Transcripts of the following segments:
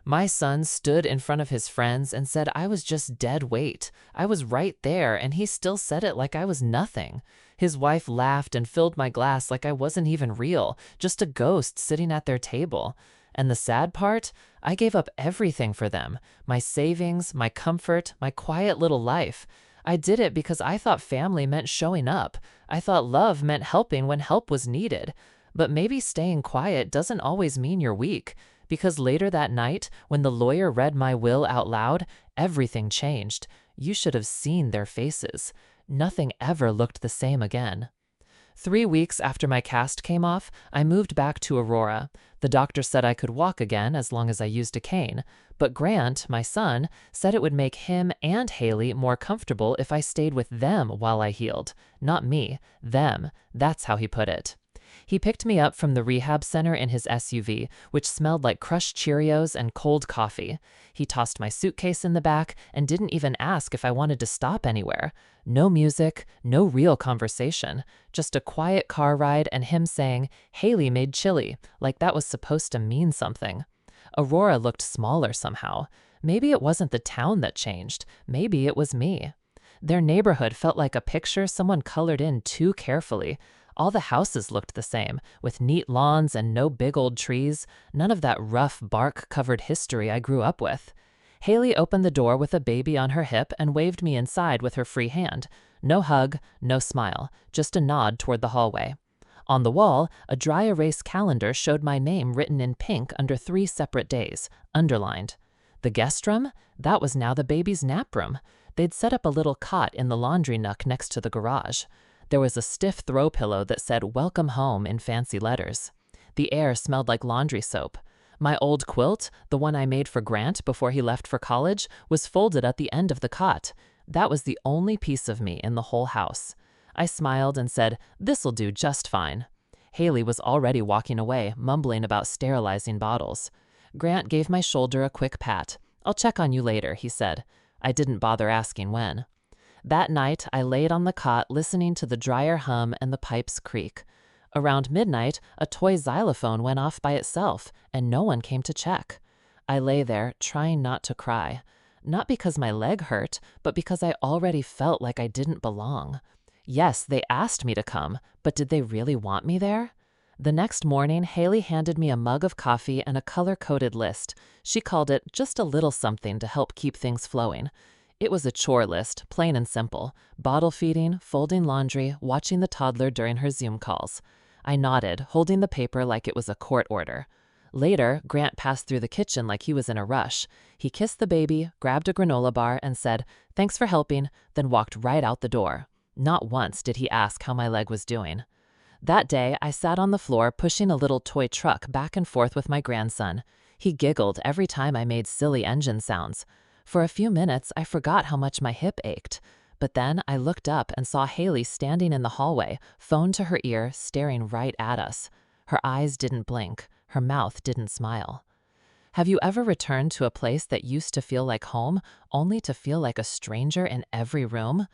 My son stood in front of his friends and said I was just dead weight. I was right there, and he still said it like I was nothing. His wife laughed and filled my glass like I wasn't even real, just a ghost sitting at their table. And the sad part? I gave up everything for them, my savings, my comfort, my quiet little life. I did it because I thought family meant showing up. I thought love meant helping when help was needed. But maybe staying quiet doesn't always mean you're weak. Because later that night, when the lawyer read my will out loud, everything changed. You should have seen their faces. Nothing ever looked the same again. 3 weeks after my cast came off, I moved back to Aurora. The doctor said I could walk again as long as I used a cane, but Grant, my son, said it would make him and Haley more comfortable if I stayed with them while I healed. Not me, them. That's how he put it. He picked me up from the rehab center in his SUV, which smelled like crushed Cheerios and cold coffee. He tossed my suitcase in the back and didn't even ask if I wanted to stop anywhere. No music, no real conversation, just a quiet car ride and him saying, "Haley made chili," like that was supposed to mean something. Aurora looked smaller somehow. Maybe it wasn't the town that changed. Maybe it was me. Their neighborhood felt like a picture someone colored in too carefully. All the houses looked the same, with neat lawns and no big old trees, none of that rough bark-covered history I grew up with. Haley opened the door with a baby on her hip and waved me inside with her free hand. No hug, no smile, just a nod toward the hallway. On the wall, a dry erase calendar showed my name written in pink under 3 separate days, underlined. The guest room? That was now the baby's nap room. They'd set up a little cot in the laundry nook next to the garage. There was a stiff throw pillow that said "Welcome Home" in fancy letters. The air smelled like laundry soap. My old quilt, the one I made for Grant before he left for college, was folded at the end of the cot. That was the only piece of me in the whole house. I smiled and said, "This'll do just fine." Haley was already walking away, mumbling about sterilizing bottles. Grant gave my shoulder a quick pat. "I'll check on you later," he said. I didn't bother asking when. That night, I laid on the cot listening to the dryer hum and the pipes creak. Around midnight, a toy xylophone went off by itself, and no one came to check. I lay there, trying not to cry. Not because my leg hurt, but because I already felt like I didn't belong. Yes, they asked me to come, but did they really want me there? The next morning, Haley handed me a mug of coffee and a color-coded list. She called it just a little something to help keep things flowing. It was a chore list, plain and simple. Bottle feeding, folding laundry, watching the toddler during her Zoom calls. I nodded, holding the paper like it was a court order. Later, Grant passed through the kitchen like he was in a rush. He kissed the baby, grabbed a granola bar, and said, "Thanks for helping," then walked right out the door. Not once did he ask how my leg was doing. That day, I sat on the floor pushing a little toy truck back and forth with my grandson. He giggled every time I made silly engine sounds. For a few minutes, I forgot how much my hip ached. But then I looked up and saw Haley standing in the hallway, phone to her ear, staring right at us. Her eyes didn't blink. Her mouth didn't smile. Have you ever returned to a place that used to feel like home, only to feel like a stranger in every room?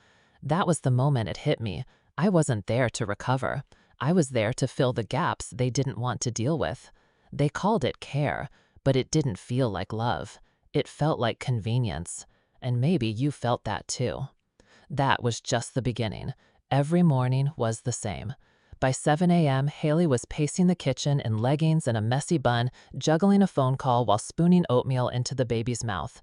That was the moment it hit me. I wasn't there to recover. I was there to fill the gaps they didn't want to deal with. They called it care, but it didn't feel like love. It felt like convenience, and maybe you felt that too. That was just the beginning. Every morning was the same. By 7 a.m., Haley was pacing the kitchen in leggings and a messy bun, juggling a phone call while spooning oatmeal into the baby's mouth.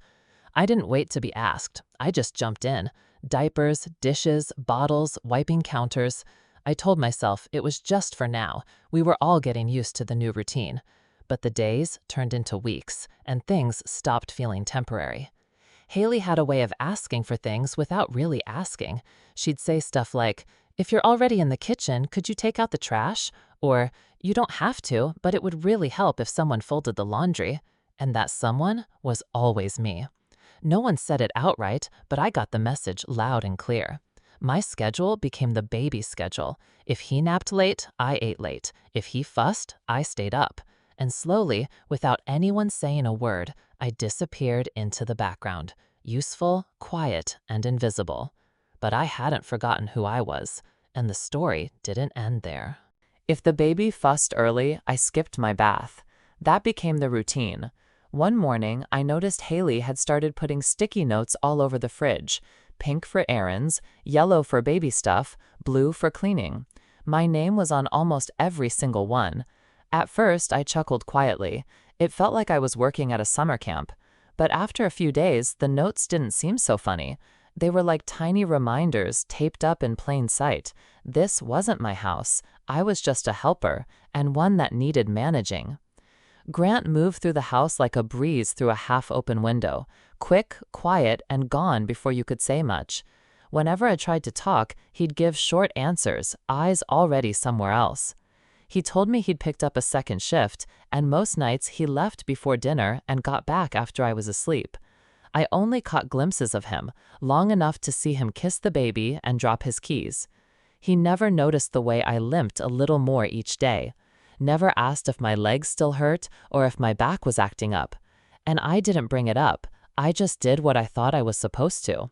I didn't wait to be asked. I just jumped in. Diapers, dishes, bottles, wiping counters. I told myself it was just for now. We were all getting used to the new routine. But the days turned into weeks, and things stopped feeling temporary. Haley had a way of asking for things without really asking. She'd say stuff like, "If you're already in the kitchen, could you take out the trash?" Or, "You don't have to, but it would really help if someone folded the laundry." And that someone was always me. No one said it outright, but I got the message loud and clear. My schedule became the baby's schedule. If he napped late, I ate late. If he fussed, I stayed up. And slowly, without anyone saying a word, I disappeared into the background, useful, quiet, and invisible. But I hadn't forgotten who I was, and the story didn't end there. If the baby fussed early, I skipped my bath. That became the routine. One morning, I noticed Haley had started putting sticky notes all over the fridge: pink for errands, yellow for baby stuff, blue for cleaning. My name was on almost every single one. At first, I chuckled quietly. It felt like I was working at a summer camp. But after a few days, the notes didn't seem so funny. They were like tiny reminders taped up in plain sight. This wasn't my house. I was just a helper, and one that needed managing. Grant moved through the house like a breeze through a half-open window, quick, quiet, and gone before you could say much. Whenever I tried to talk, he'd give short answers, eyes already somewhere else. He told me he'd picked up a second shift, and most nights he left before dinner and got back after I was asleep. I only caught glimpses of him, long enough to see him kiss the baby and drop his keys. He never noticed the way I limped a little more each day, never asked if my legs still hurt or if my back was acting up. And I didn't bring it up. I just did what I thought I was supposed to.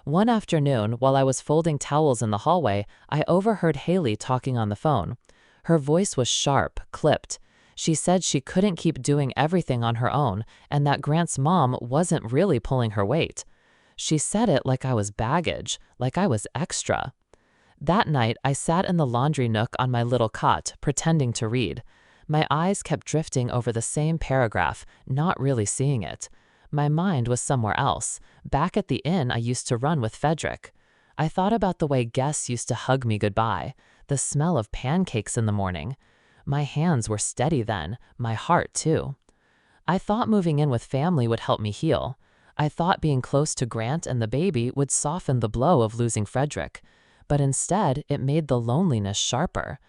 One afternoon, while I was folding towels in the hallway, I overheard Haley talking on the phone. Her voice was sharp, clipped. She said she couldn't keep doing everything on her own and that Grant's mom wasn't really pulling her weight. She said it like I was baggage, like I was extra. That night, I sat in the laundry nook on my little cot, pretending to read. My eyes kept drifting over the same paragraph, not really seeing it. My mind was somewhere else, back at the inn I used to run with Frederick. I thought about the way guests used to hug me goodbye, the smell of pancakes in the morning. My hands were steady then, my heart too. I thought moving in with family would help me heal. I thought being close to Grant and the baby would soften the blow of losing Frederick. But instead, it made the loneliness sharper.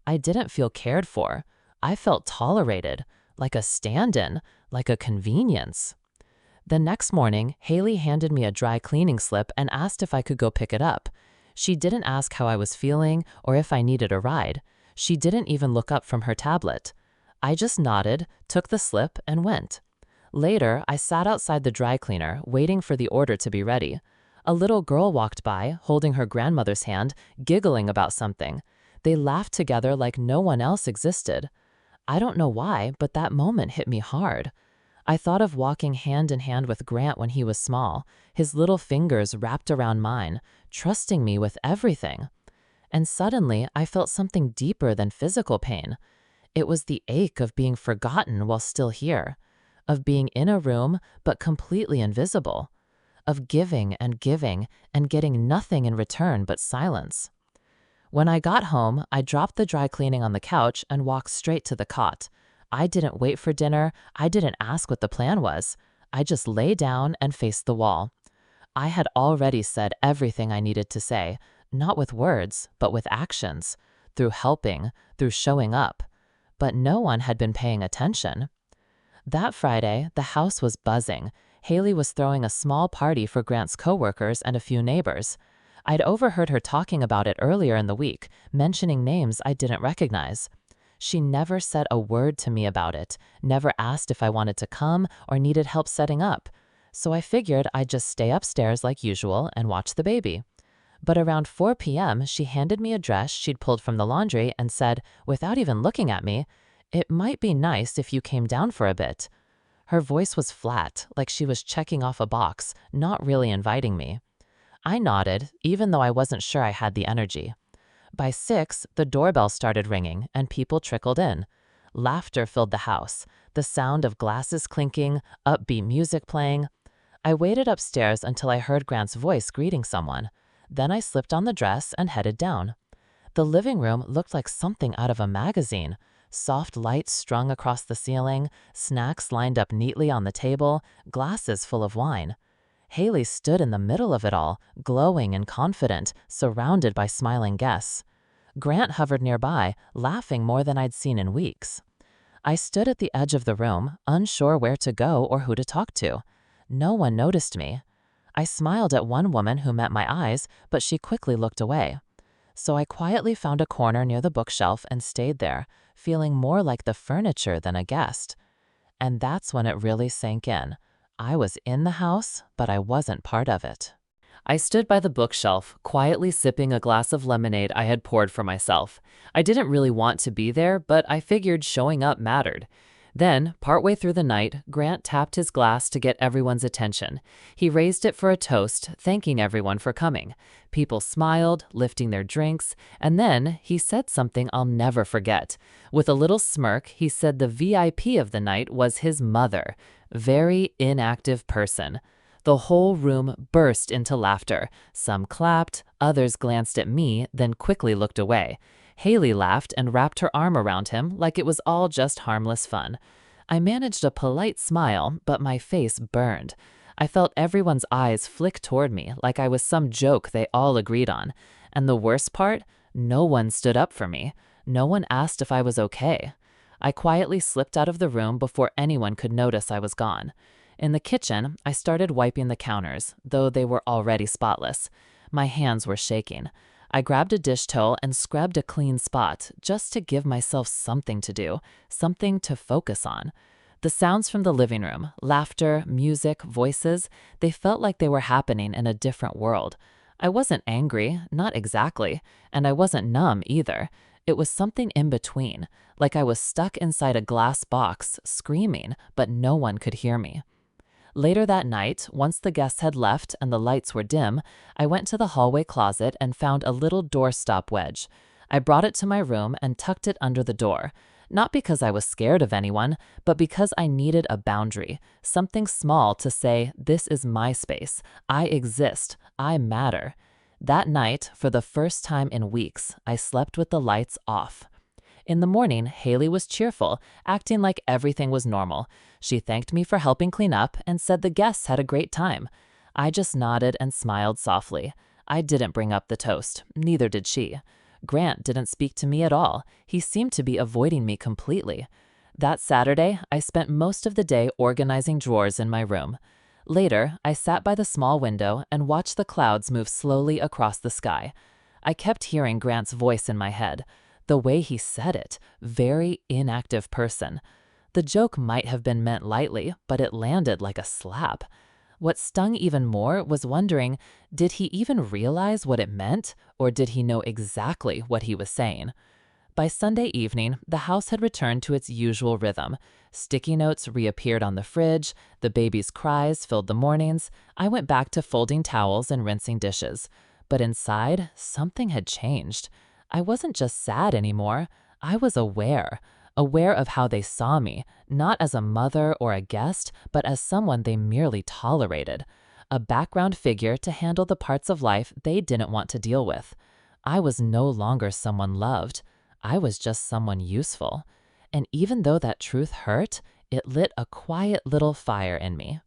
I didn't feel cared for. I felt tolerated, like a stand-in, like a convenience. The next morning, Haley handed me a dry cleaning slip and asked if I could go pick it up. She didn't ask how I was feeling or if I needed a ride. She didn't even look up from her tablet. I just nodded, took the slip, and went. Later, I sat outside the dry cleaner, waiting for the order to be ready. A little girl walked by, holding her grandmother's hand, giggling about something. They laughed together like no one else existed. I don't know why, but that moment hit me hard. I thought of walking hand in hand with Grant when he was small, his little fingers wrapped around mine, trusting me with everything. And suddenly, I felt something deeper than physical pain. It was the ache of being forgotten while still here, of being in a room but completely invisible, of giving and getting nothing in return but silence. When I got home, I dropped the dry cleaning on the couch and walked straight to the cot. I didn't wait for dinner. I didn't ask what the plan was. I just lay down and faced the wall. I had already said everything I needed to say, not with words, but with actions, through helping, through showing up. But no one had been paying attention. That Friday, the house was buzzing. Haley was throwing a small party for Grant's coworkers and a few neighbors. I'd overheard her talking about it earlier in the week, mentioning names I didn't recognize. She never said a word to me about it, never asked if I wanted to come or needed help setting up. So I figured I'd just stay upstairs like usual and watch the baby. But around 4 p.m., she handed me a dress she'd pulled from the laundry and said, without even looking at me, "It might be nice if you came down for a bit." Her voice was flat, like she was checking off a box, not really inviting me. I nodded, even though I wasn't sure I had the energy. By 6, the doorbell started ringing and people trickled in. Laughter filled the house, the sound of glasses clinking, upbeat music playing. I waited upstairs until I heard Grant's voice greeting someone. Then I slipped on the dress and headed down. The living room looked like something out of a magazine. Soft lights strung across the ceiling, snacks lined up neatly on the table, glasses full of wine. Haley stood in the middle of it all, glowing and confident, surrounded by smiling guests. Grant hovered nearby, laughing more than I'd seen in weeks. I stood at the edge of the room, unsure where to go or who to talk to. No one noticed me. I smiled at one woman who met my eyes, but she quickly looked away. So I quietly found a corner near the bookshelf and stayed there, feeling more like the furniture than a guest. And that's when it really sank in. I was in the house, but I wasn't part of it. I stood by the bookshelf, quietly sipping a glass of lemonade I had poured for myself. I didn't really want to be there, but I figured showing up mattered. Then, partway through the night, Grant tapped his glass to get everyone's attention. He raised it for a toast, thanking everyone for coming. People smiled, lifting their drinks, and then he said something I'll never forget. With a little smirk, he said the VIP of the night was his mother. Very inactive person. The whole room burst into laughter. Some clapped, others glanced at me, then quickly looked away. Haley laughed and wrapped her arm around him like it was all just harmless fun. I managed a polite smile, but my face burned. I felt everyone's eyes flick toward me like I was some joke they all agreed on. And the worst part, no one stood up for me. No one asked if I was okay. I quietly slipped out of the room before anyone could notice I was gone. In the kitchen, I started wiping the counters, though they were already spotless. My hands were shaking. I grabbed a dish towel and scrubbed a clean spot just to give myself something to do, something to focus on. The sounds from the living room, laughter, music, voices, they felt like they were happening in a different world. I wasn't angry, not exactly, and I wasn't numb either. It was something in between, like I was stuck inside a glass box, screaming, but no one could hear me. Later that night, once the guests had left and the lights were dim, I went to the hallway closet and found a little doorstop wedge. I brought it to my room and tucked it under the door. Not because I was scared of anyone, but because I needed a boundary, something small to say, this is my space, I exist, I matter. That night, for the first time in weeks, I slept with the lights off. In the morning, Haley was cheerful, acting like everything was normal. She thanked me for helping clean up and said the guests had a great time. I just nodded and smiled softly. I didn't bring up the toast, neither did she. Grant didn't speak to me at all. He seemed to be avoiding me completely. That Saturday, I spent most of the day organizing drawers in my room. Later, I sat by the small window and watched the clouds move slowly across the sky. I kept hearing Grant's voice in my head. The way he said it, very inactive person. The joke might have been meant lightly, but it landed like a slap. What stung even more was wondering, did he even realize what it meant, or did he know exactly what he was saying? By Sunday evening, the house had returned to its usual rhythm. Sticky notes reappeared on the fridge, the baby's cries filled the mornings. I went back to folding towels and rinsing dishes. But inside, something had changed. I wasn't just sad anymore. I was aware of how they saw me, not as a mother or a guest, but as someone they merely tolerated. A background figure to handle the parts of life they didn't want to deal with. I was no longer someone loved. I was just someone useful. And even though that truth hurt, it lit a quiet little fire in me.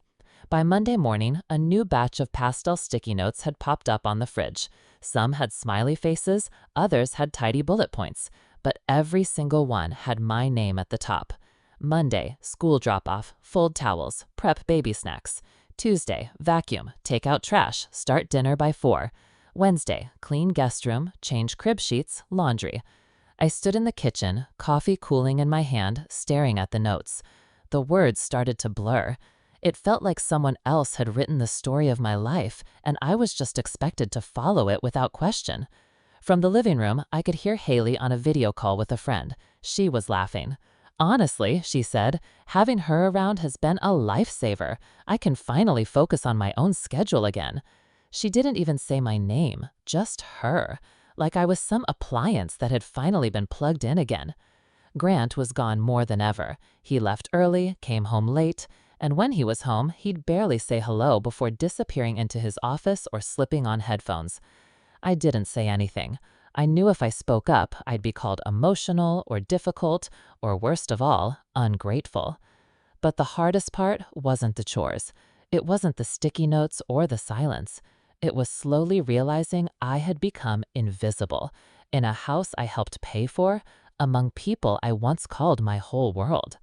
By Monday morning, a new batch of pastel sticky notes had popped up on the fridge. Some had smiley faces, others had tidy bullet points, but every single one had my name at the top. Monday, school drop-off, fold towels, prep baby snacks. Tuesday, vacuum, take out trash, start dinner by 4. Wednesday, clean guest room, change crib sheets, laundry. I stood in the kitchen, coffee cooling in my hand, staring at the notes. The words started to blur. It felt like someone else had written the story of my life, and I was just expected to follow it without question. From the living room, I could hear Haley on a video call with a friend. She was laughing. Honestly, she said, having her around has been a lifesaver. I can finally focus on my own schedule again. She didn't even say my name, just her, like I was some appliance that had finally been plugged in again. Grant was gone more than ever. He left early, came home late, and when he was home, he'd barely say hello before disappearing into his office or slipping on headphones. I didn't say anything. I knew if I spoke up, I'd be called emotional or difficult, or worst of all, ungrateful. But the hardest part wasn't the chores. It wasn't the sticky notes or the silence. It was slowly realizing I had become invisible in a house I helped pay for, among people I once called my whole world.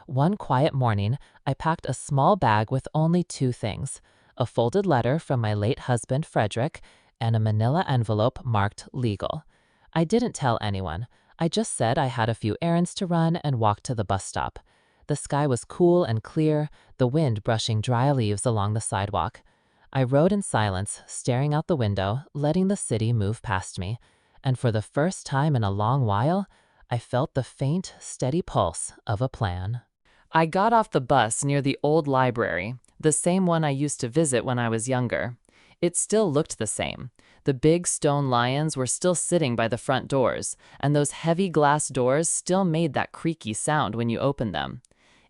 One quiet morning, I packed a small bag with only 2 things, a folded letter from my late husband, Frederick, and a manila envelope marked legal. I didn't tell anyone. I just said I had a few errands to run and walked to the bus stop. The sky was cool and clear, the wind brushing dry leaves along the sidewalk. I rode in silence, staring out the window, letting the city move past me. And for the first time in a long while, I felt the faint, steady pulse of a plan. I got off the bus near the old library, the same one I used to visit when I was younger. It still looked the same. The big stone lions were still sitting by the front doors, and those heavy glass doors still made that creaky sound when you opened them.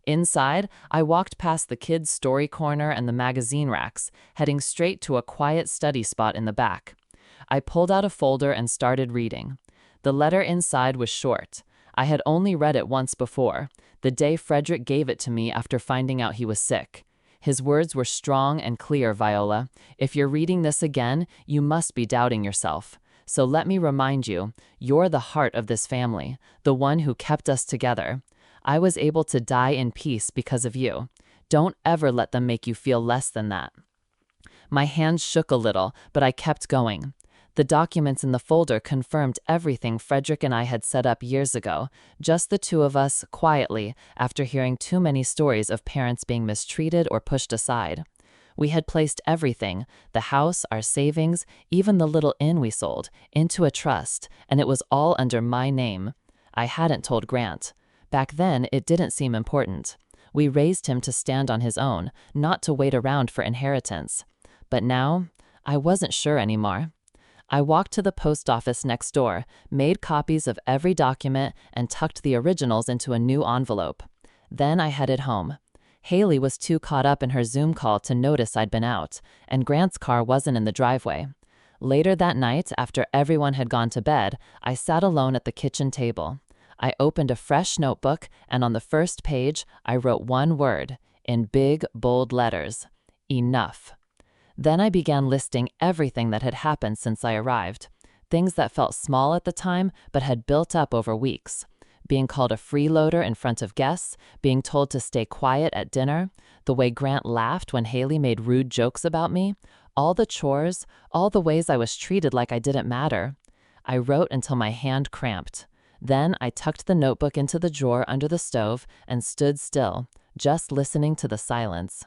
Inside, I walked past the kids' story corner and the magazine racks, heading straight to a quiet study spot in the back. I pulled out a folder and started reading. The letter inside was short. I had only read it once before, the day Frederick gave it to me after finding out he was sick. His words were strong and clear, Viola. If you're reading this again, you must be doubting yourself. So let me remind you, you're the heart of this family, the one who kept us together. I was able to die in peace because of you. Don't ever let them make you feel less than that. My hands shook a little, but I kept going. The documents in the folder confirmed everything Frederick and I had set up years ago, just the two of us, quietly, after hearing too many stories of parents being mistreated or pushed aside. We had placed everything, the house, our savings, even the little inn we sold, into a trust, and it was all under my name. I hadn't told Grant. Back then, it didn't seem important. We raised him to stand on his own, not to wait around for inheritance. But now, I wasn't sure anymore. I walked to the post office next door, made copies of every document, and tucked the originals into a new envelope. Then I headed home. Haley was too caught up in her Zoom call to notice I'd been out, and Grant's car wasn't in the driveway. Later that night, after everyone had gone to bed, I sat alone at the kitchen table. I opened a fresh notebook, and on the first page, I wrote one word, in big, bold letters: enough. Then I began listing everything that had happened since I arrived. Things that felt small at the time, but had built up over weeks. Being called a freeloader in front of guests, being told to stay quiet at dinner, the way Grant laughed when Haley made rude jokes about me, all the chores, all the ways I was treated like I didn't matter. I wrote until my hand cramped. Then I tucked the notebook into the drawer under the stove and stood still, just listening to the silence.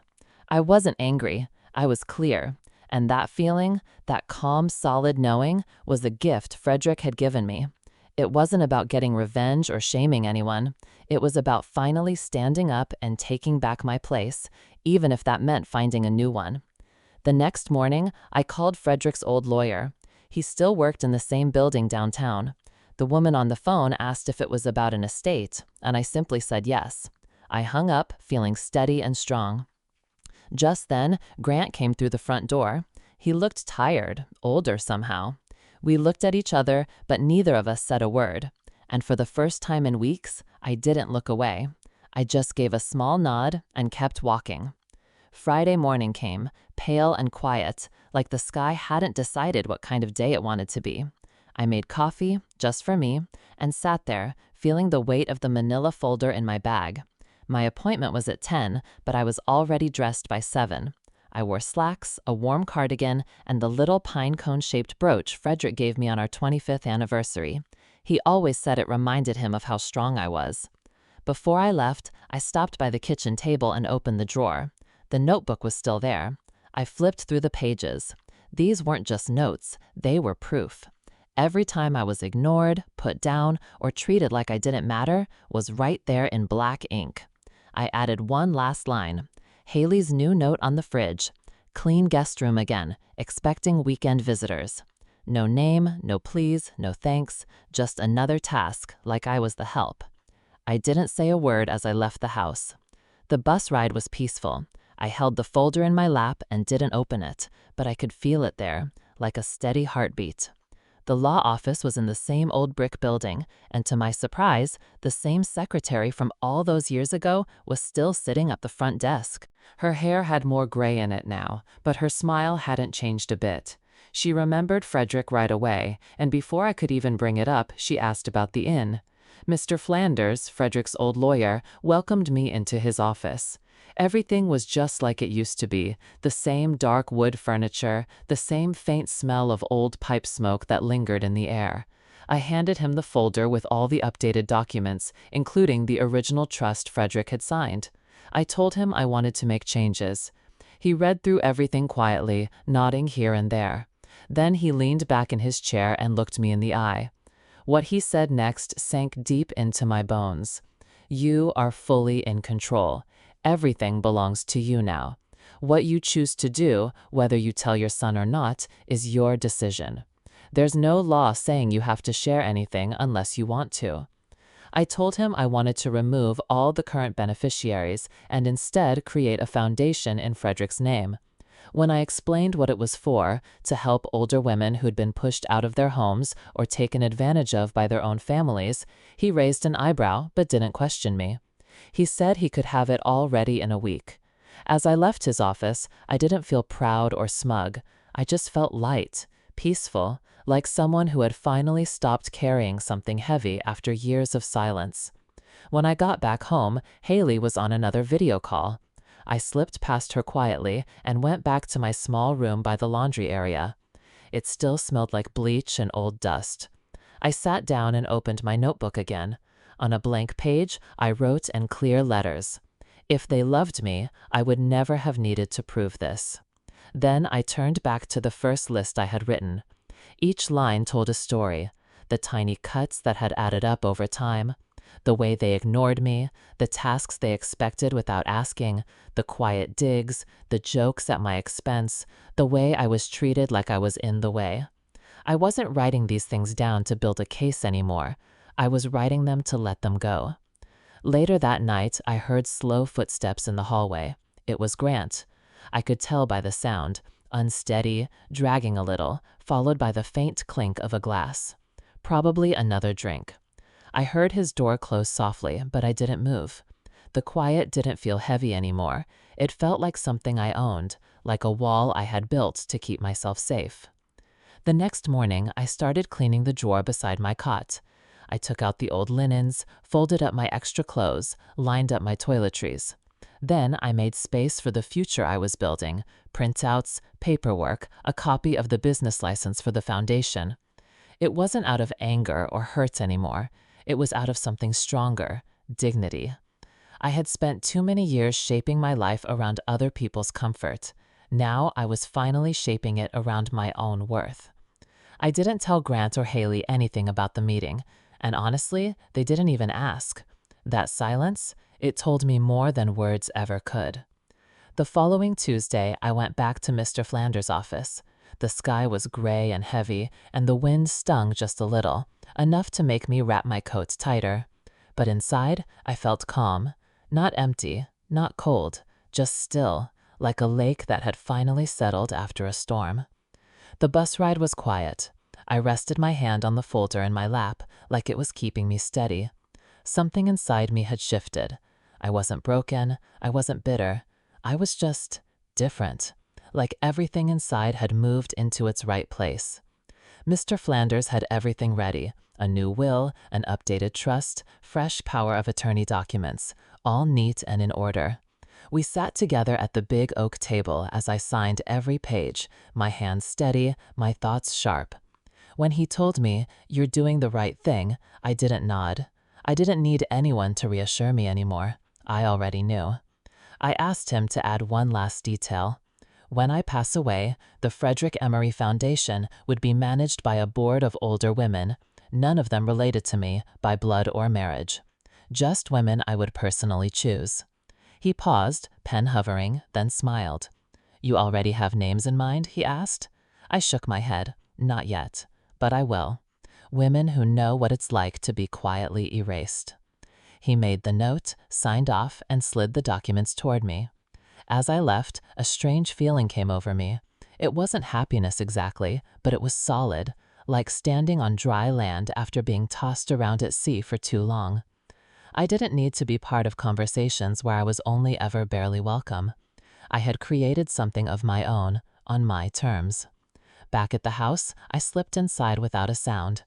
I wasn't angry. I was clear, and that feeling, that calm, solid knowing, was a gift Frederick had given me. It wasn't about getting revenge or shaming anyone. It was about finally standing up and taking back my place, even if that meant finding a new one. The next morning, I called Frederick's old lawyer. He still worked in the same building downtown. The woman on the phone asked if it was about an estate, and I simply said yes. I hung up, feeling steady and strong. Just then, Grant came through the front door. He looked tired, older somehow. We looked at each other, but neither of us said a word. And for the first time in weeks, I didn't look away. I just gave a small nod and kept walking. Friday morning came, pale and quiet, like the sky hadn't decided what kind of day it wanted to be. I made coffee, just for me, and sat there, feeling the weight of the manila folder in my bag. My appointment was at 10, but I was already dressed by 7. I wore slacks, a warm cardigan, and the little pine cone-shaped brooch Frederick gave me on our 25th anniversary. He always said it reminded him of how strong I was. Before I left, I stopped by the kitchen table and opened the drawer. The notebook was still there. I flipped through the pages. These weren't just notes, they were proof. Every time I was ignored, put down, or treated like I didn't matter was right there in black ink. I added one last line. Haley's new note on the fridge. Clean guest room again, expecting weekend visitors. No name, no please, no thanks, just another task, like I was the help. I didn't say a word as I left the house. The bus ride was peaceful. I held the folder in my lap and didn't open it, but I could feel it there, like a steady heartbeat. The law office was in the same old brick building, and to my surprise, the same secretary from all those years ago was still sitting at the front desk. Her hair had more gray in it now, but her smile hadn't changed a bit. She remembered Frederick right away, and before I could even bring it up, she asked about the inn. Mr. Flanders, Frederick's old lawyer, welcomed me into his office. Everything was just like it used to be, the same dark wood furniture, the same faint smell of old pipe smoke that lingered in the air. I handed him the folder with all the updated documents, including the original trust Frederick had signed. I told him I wanted to make changes. He read through everything quietly, nodding here and there. Then he leaned back in his chair and looked me in the eye. What he said next sank deep into my bones. You are fully in control. Everything belongs to you now. What you choose to do, whether you tell your son or not, is your decision. There's no law saying you have to share anything unless you want to. I told him I wanted to remove all the current beneficiaries and instead create a foundation in Frederick's name. When I explained what it was for, to help older women who'd been pushed out of their homes or taken advantage of by their own families, he raised an eyebrow but didn't question me. He said he could have it all ready in a week. As I left his office, I didn't feel proud or smug. I just felt light, peaceful, like someone who had finally stopped carrying something heavy after years of silence. When I got back home, Haley was on another video call. I slipped past her quietly and went back to my small room by the laundry area. It still smelled like bleach and old dust. I sat down and opened my notebook again. On a blank page, I wrote in clear letters, "If they loved me, I would never have needed to prove this." Then I turned back to the first list I had written. Each line told a story, the tiny cuts that had added up over time, the way they ignored me, the tasks they expected without asking, the quiet digs, the jokes at my expense, the way I was treated like I was in the way. I wasn't writing these things down to build a case anymore. I was writing them to let them go. Later that night, I heard slow footsteps in the hallway. It was Grant. I could tell by the sound, unsteady, dragging a little, followed by the faint clink of a glass. Probably another drink. I heard his door close softly, but I didn't move. The quiet didn't feel heavy anymore. It felt like something I owned, like a wall I had built to keep myself safe. The next morning, I started cleaning the drawer beside my cot. I took out the old linens, folded up my extra clothes, lined up my toiletries. Then I made space for the future I was building, printouts, paperwork, a copy of the business license for the foundation. It wasn't out of anger or hurt anymore. It was out of something stronger, dignity. I had spent too many years shaping my life around other people's comfort. Now I was finally shaping it around my own worth. I didn't tell Grant or Haley anything about the meeting, and honestly, they didn't even ask. That silence, it told me more than words ever could. The following Tuesday, I went back to Mr. Flanders' office. The sky was gray and heavy, and the wind stung just a little, enough to make me wrap my coat tighter. But inside, I felt calm. Not empty, not cold, just still, like a lake that had finally settled after a storm. The bus ride was quiet. I rested my hand on the folder in my lap, like it was keeping me steady. Something inside me had shifted. I wasn't broken, I wasn't bitter. I was just different, like everything inside had moved into its right place. Mr. Flanders had everything ready, a new will, an updated trust, fresh power of attorney documents, all neat and in order. We sat together at the big oak table as I signed every page, my hands steady, my thoughts sharp. When he told me, "You're doing the right thing," I didn't nod. I didn't need anyone to reassure me anymore. I already knew. I asked him to add one last detail. When I pass away, the Frederick Emery Foundation would be managed by a board of older women, none of them related to me by blood or marriage. Just women I would personally choose. He paused, pen hovering, then smiled. "You already have names in mind?" he asked. I shook my head. Not yet, but I will. Women who know what it's like to be quietly erased. He made the note, signed off, and slid the documents toward me. As I left, a strange feeling came over me. It wasn't happiness exactly, but it was solid, like standing on dry land after being tossed around at sea for too long. I didn't need to be part of conversations where I was only ever barely welcome. I had created something of my own, on my terms. Back at the house, I slipped inside without a sound.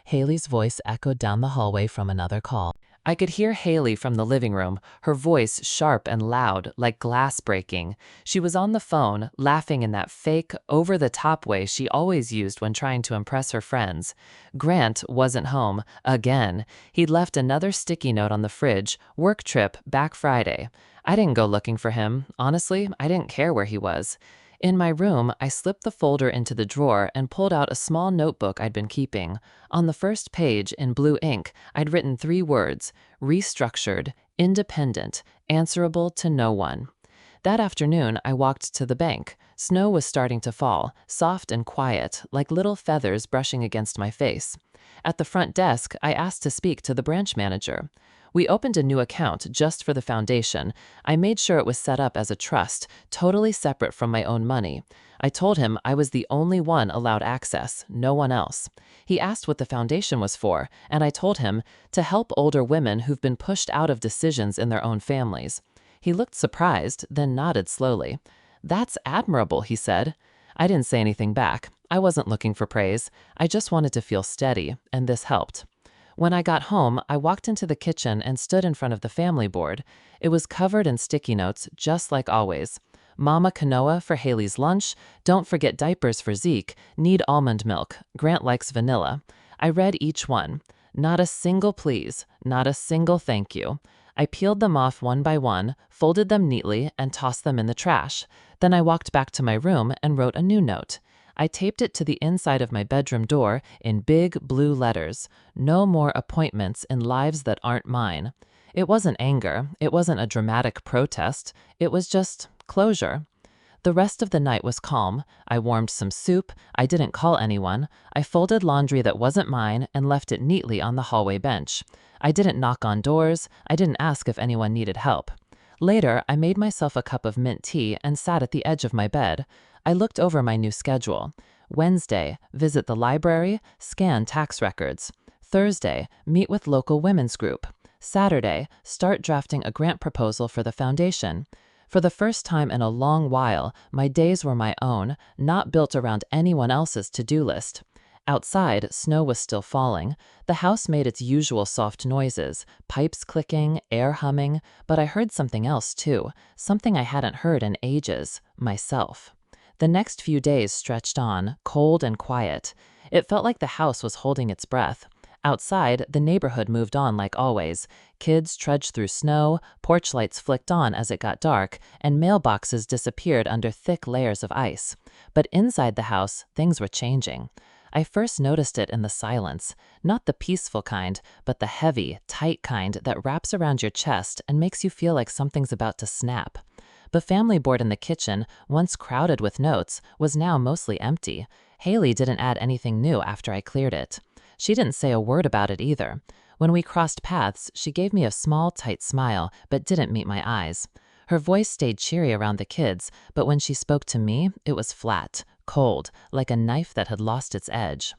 Haley's voice echoed down the hallway from another call. I could hear Haley from the living room, her voice sharp and loud, like glass breaking. She was on the phone, laughing in that fake, over-the-top way she always used when trying to impress her friends. Grant wasn't home, again. He'd left another sticky note on the fridge, work trip, back Friday. I didn't go looking for him. Honestly, I didn't care where he was. In my room, I slipped the folder into the drawer and pulled out a small notebook I'd been keeping. On the first page, in blue ink, I'd written 3 words: restructured, independent, answerable to no one. That afternoon, I walked to the bank. Snow was starting to fall, soft and quiet, like little feathers brushing against my face. At the front desk, I asked to speak to the branch manager. We opened a new account just for the foundation. I made sure it was set up as a trust, totally separate from my own money. I told him I was the only one allowed access, no one else. He asked what the foundation was for, and I told him to help older women who've been pushed out of decisions in their own families. He looked surprised, then nodded slowly. "That's admirable," he said. I didn't say anything back. I wasn't looking for praise. I just wanted to feel steady, and this helped. When I got home, I walked into the kitchen and stood in front of the family board. It was covered in sticky notes, just like always. Mama quinoa for Haley's lunch. Don't forget diapers for Zeke. Need almond milk. Grant likes vanilla. I read each one. Not a single please. Not a single thank you. I peeled them off one by one, folded them neatly, and tossed them in the trash. Then I walked back to my room and wrote a new note. I taped it to the inside of my bedroom door in big blue letters. No more appointments in lives that aren't mine. It wasn't anger. It wasn't a dramatic protest. It was just closure. The rest of the night was calm. I warmed some soup. I didn't call anyone. I folded laundry that wasn't mine and left it neatly on the hallway bench. I didn't knock on doors. I didn't ask if anyone needed help. Later, I made myself a cup of mint tea and sat at the edge of my bed. I looked over my new schedule. Wednesday, visit the library, scan tax records. Thursday, meet with local women's group. Saturday, start drafting a grant proposal for the foundation. For the first time in a long while, my days were my own, not built around anyone else's to-do list. Outside, snow was still falling. The house made its usual soft noises, pipes clicking, air humming, but I heard something else too, something I hadn't heard in ages: myself. The next few days stretched on, cold and quiet. It felt like the house was holding its breath. Outside, the neighborhood moved on like always. Kids trudged through snow, porch lights flicked on as it got dark, and mailboxes disappeared under thick layers of ice. But inside the house, things were changing. I first noticed it in the silence, not the peaceful kind, but the heavy, tight kind that wraps around your chest and makes you feel like something's about to snap. The family board in the kitchen, once crowded with notes, was now mostly empty. Haley didn't add anything new after I cleared it. She didn't say a word about it either. When we crossed paths, she gave me a small, tight smile, but didn't meet my eyes. Her voice stayed cheery around the kids, but when she spoke to me, it was flat, cold, like a knife that had lost its edge.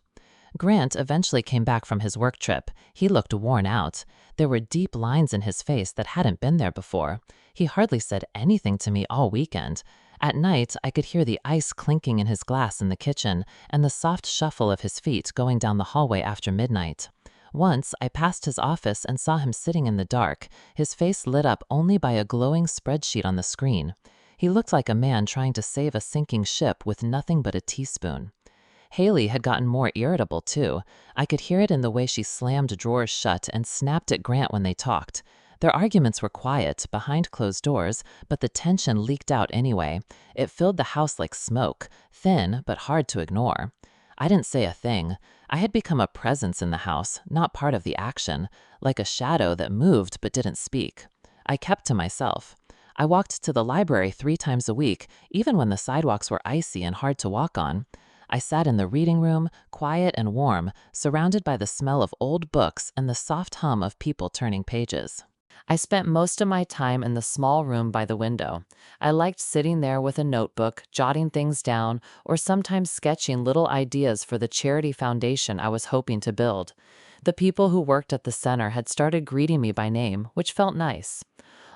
Grant eventually came back from his work trip. He looked worn out. There were deep lines in his face that hadn't been there before. He hardly said anything to me all weekend. At night, I could hear the ice clinking in his glass in the kitchen and the soft shuffle of his feet going down the hallway after midnight. Once, I passed his office and saw him sitting in the dark, his face lit up only by a glowing spreadsheet on the screen. He looked like a man trying to save a sinking ship with nothing but a teaspoon. Haley had gotten more irritable, too. I could hear it in the way she slammed drawers shut and snapped at Grant when they talked. Their arguments were quiet, behind closed doors, but the tension leaked out anyway. It filled the house like smoke, thin but hard to ignore. I didn't say a thing. I had become a presence in the house, not part of the action, like a shadow that moved but didn't speak. I kept to myself. I walked to the library 3 times a week, even when the sidewalks were icy and hard to walk on. I sat in the reading room, quiet and warm, surrounded by the smell of old books and the soft hum of people turning pages. I spent most of my time in the small room by the window. I liked sitting there with a notebook, jotting things down, or sometimes sketching little ideas for the charity foundation I was hoping to build. The people who worked at the center had started greeting me by name, which felt nice.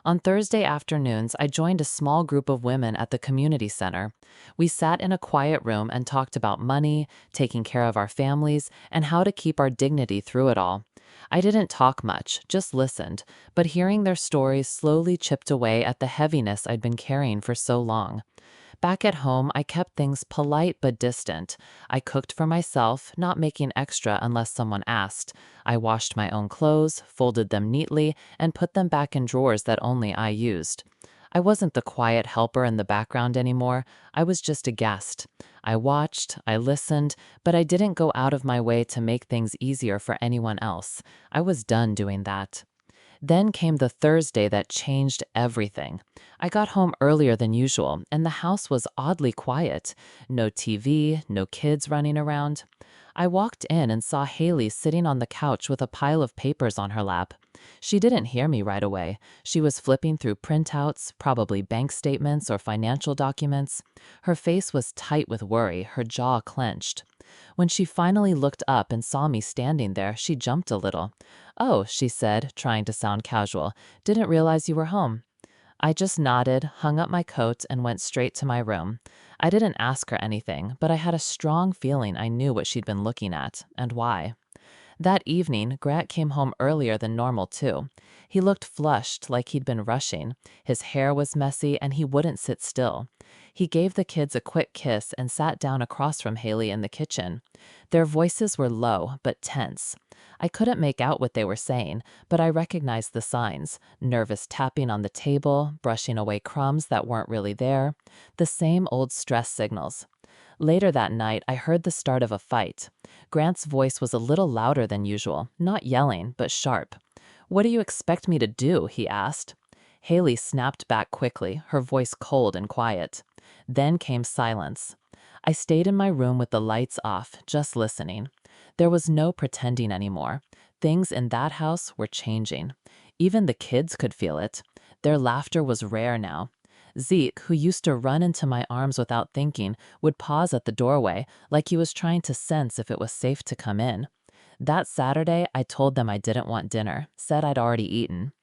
On Thursday afternoons, I joined a small group of women at the community center. We sat in a quiet room and talked about money, taking care of our families, and how to keep our dignity through it all. I didn't talk much, just listened, but hearing their stories slowly chipped away at the heaviness I'd been carrying for so long. Back at home, I kept things polite but distant. I cooked for myself, not making extra unless someone asked. I washed my own clothes, folded them neatly, and put them back in drawers that only I used. I wasn't the quiet helper in the background anymore. I was just a guest. I watched, I listened, but I didn't go out of my way to make things easier for anyone else. I was done doing that. Then came the Thursday that changed everything. I got home earlier than usual, and the house was oddly quiet. No TV, no kids running around. I walked in and saw Haley sitting on the couch with a pile of papers on her lap. She didn't hear me right away. She was flipping through printouts, probably bank statements or financial documents. Her face was tight with worry, her jaw clenched. When she finally looked up and saw me standing there, she jumped a little. "Oh," she said, trying to sound casual. "Didn't realize you were home." I just nodded, hung up my coat, and went straight to my room. I didn't ask her anything, but I had a strong feeling I knew what she'd been looking at, and why. That evening, Grant came home earlier than normal, too. He looked flushed, like he'd been rushing. His hair was messy, and he wouldn't sit still. He gave the kids a quick kiss and sat down across from Haley in the kitchen. Their voices were low, but tense. I couldn't make out what they were saying, but I recognized the signs: nervous tapping on the table, brushing away crumbs that weren't really there, the same old stress signals. Later that night, I heard the start of a fight. Grant's voice was a little louder than usual, not yelling, but sharp. "What do you expect me to do?" he asked. Haley snapped back quickly, her voice cold and quiet. Then came silence. I stayed in my room with the lights off, just listening. There was no pretending anymore. Things in that house were changing. Even the kids could feel it. Their laughter was rare now. Zeke, who used to run into my arms without thinking, would pause at the doorway, like he was trying to sense if it was safe to come in. That Saturday, I told them I didn't want dinner, said I'd already eaten.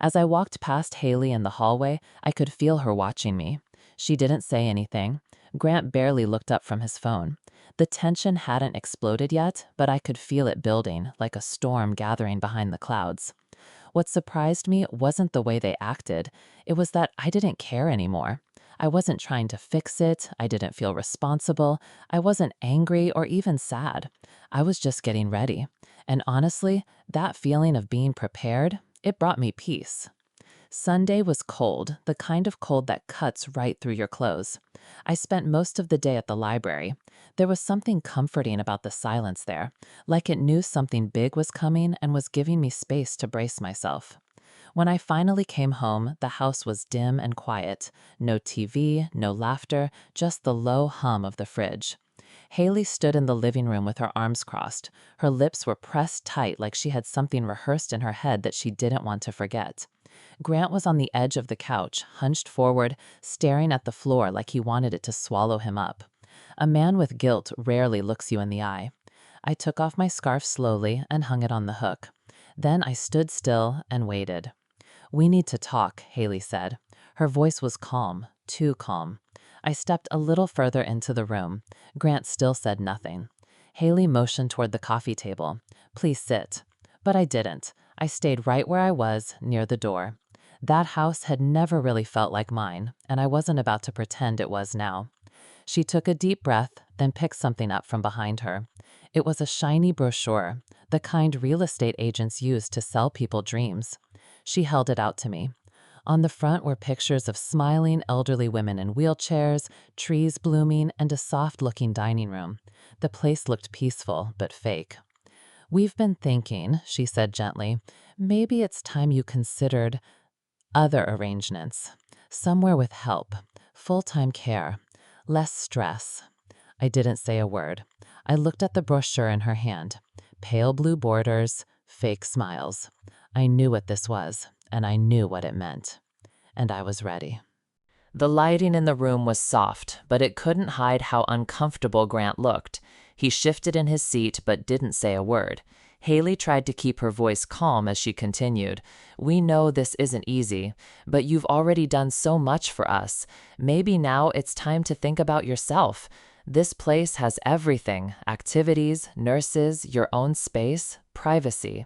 As I walked past Haley in the hallway, I could feel her watching me. She didn't say anything. Grant barely looked up from his phone. The tension hadn't exploded yet, but I could feel it building, like a storm gathering behind the clouds. What surprised me wasn't the way they acted. It was that I didn't care anymore. I wasn't trying to fix it. I didn't feel responsible. I wasn't angry or even sad. I was just getting ready. And honestly, that feeling of being prepared, it brought me peace. Sunday was cold, the kind of cold that cuts right through your clothes. I spent most of the day at the library. There was something comforting about the silence there, like it knew something big was coming and was giving me space to brace myself. When I finally came home, the house was dim and quiet. No TV, no laughter, just the low hum of the fridge. Haley stood in the living room with her arms crossed. Her lips were pressed tight like she had something rehearsed in her head that she didn't want to forget. Grant was on the edge of the couch, hunched forward, staring at the floor like he wanted it to swallow him up. A man with guilt rarely looks you in the eye. I took off my scarf slowly and hung it on the hook. Then I stood still and waited. "We need to talk," Haley said. Her voice was calm, too calm. I stepped a little further into the room. Grant still said nothing. Haley motioned toward the coffee table. "Please sit." But I didn't. I stayed right where I was, near the door. That house had never really felt like mine, and I wasn't about to pretend it was now. She took a deep breath, then picked something up from behind her. It was a shiny brochure, the kind real estate agents use to sell people dreams. She held it out to me. On the front were pictures of smiling elderly women in wheelchairs, trees blooming, and a soft-looking dining room. The place looked peaceful, but fake. "We've been thinking," she said gently, "maybe it's time you considered other arrangements. Somewhere with help, full-time care, less stress." I didn't say a word. I looked at the brochure in her hand. Pale blue borders, fake smiles. I knew what this was, and I knew what it meant. And I was ready. The lighting in the room was soft, but it couldn't hide how uncomfortable Grant looked. He shifted in his seat but didn't say a word. Haley tried to keep her voice calm as she continued. "We know this isn't easy, but you've already done so much for us. Maybe now it's time to think about yourself. This place has everything: activities, nurses, your own space, privacy."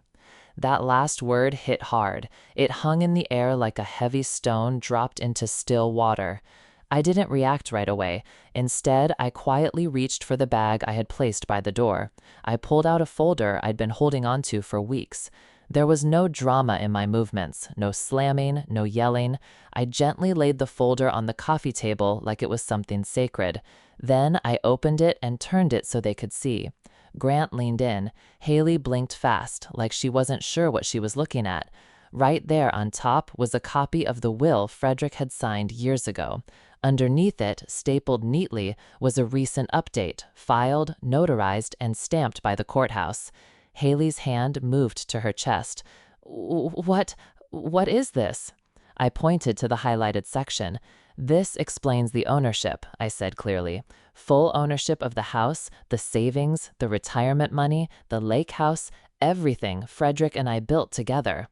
That last word hit hard. It hung in the air like a heavy stone dropped into still water. I didn't react right away. Instead, I quietly reached for the bag I had placed by the door. I pulled out a folder I'd been holding onto for weeks. There was no drama in my movements, no slamming, no yelling. I gently laid the folder on the coffee table like it was something sacred. Then I opened it and turned it so they could see. Grant leaned in. Haley blinked fast, like she wasn't sure what she was looking at. Right there on top was a copy of the will Frederick had signed years ago. Underneath it, stapled neatly, was a recent update, filed, notarized, and stamped by the courthouse. Haley's hand moved to her chest. What is this? I pointed to the highlighted section. This explains the ownership, I said clearly. Full ownership of the house, the savings, the retirement money, the lake house, everything Frederick and I built together.